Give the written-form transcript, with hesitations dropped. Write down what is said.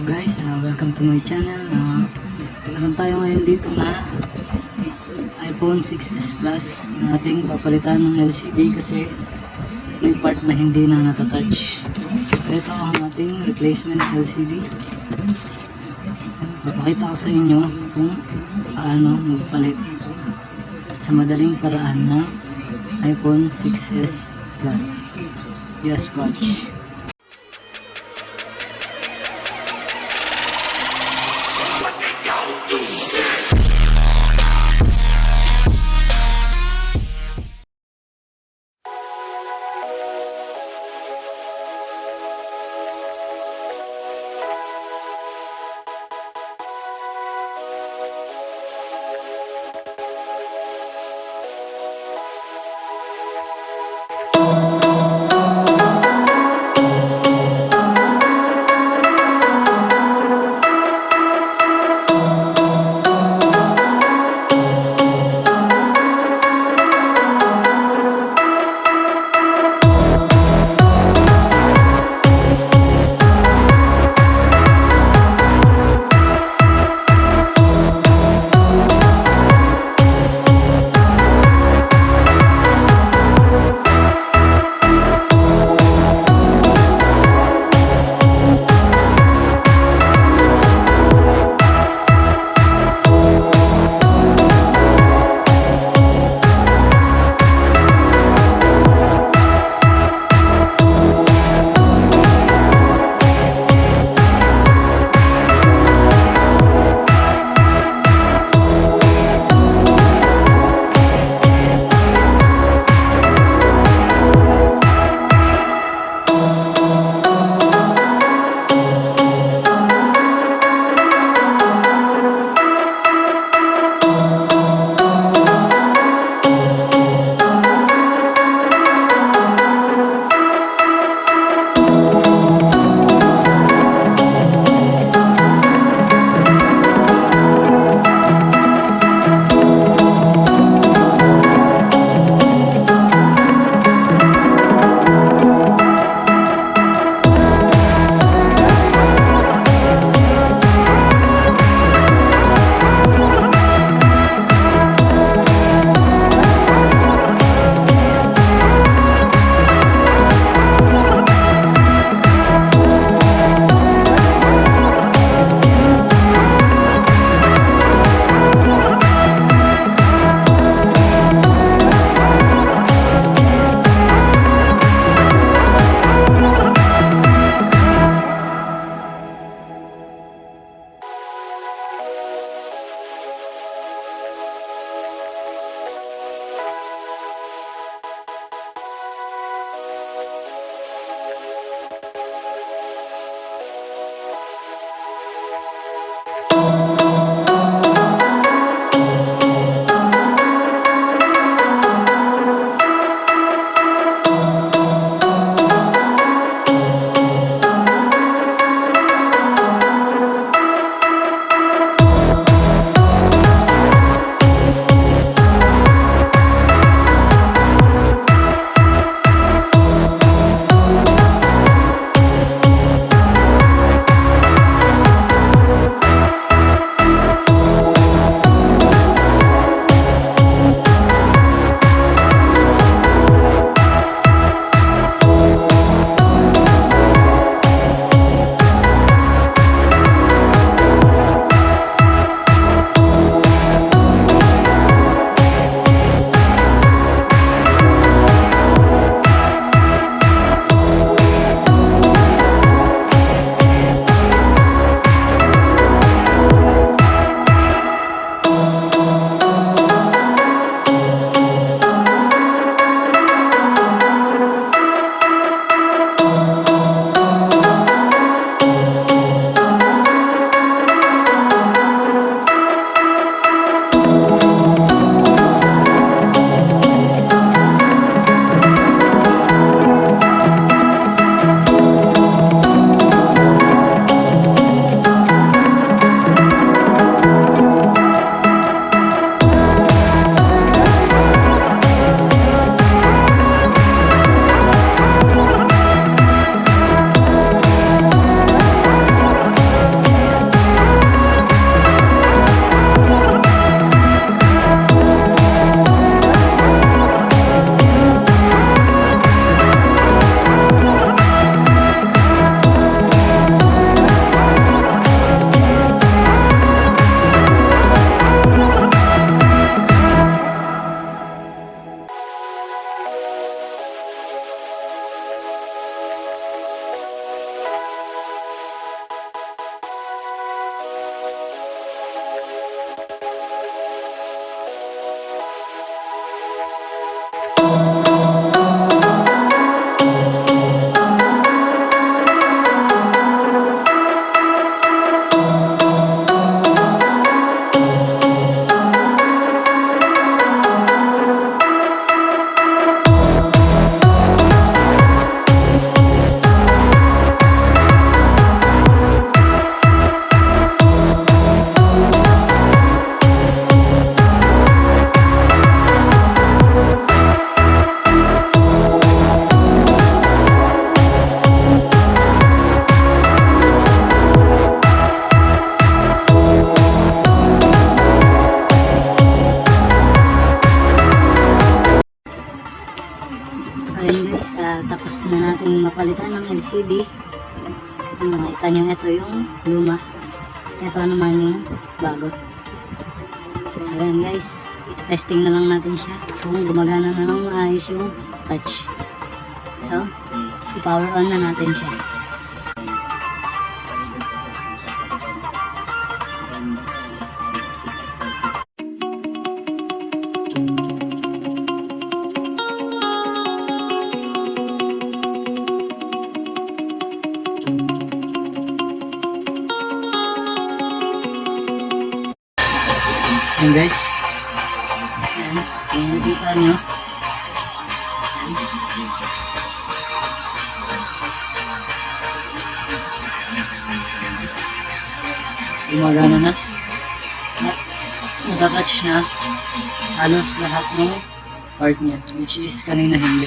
Guys, welcome to my channel. Meron tayo ngayon dito na iPhone 6s Plus na ating papalitan ng LCD kasi may part na hindi na natatouch. So ito ang ating replacement LCD. Papakita ko sa inyo kung paano magpalit sa madaling paraan ng iPhone 6s Plus. Just watch. LCD. Makita nyo, ito yung luma. Ito naman yung bago. So yan guys, testing na lang natin siya kung gumagana na lang maayos yung touch. So, i-power on na natin siya. Ayan guys. Ayan. Kung nakikita nyo. Gumagana na. Natatouch na halos lahat ng part niya. Which is kanina hindi.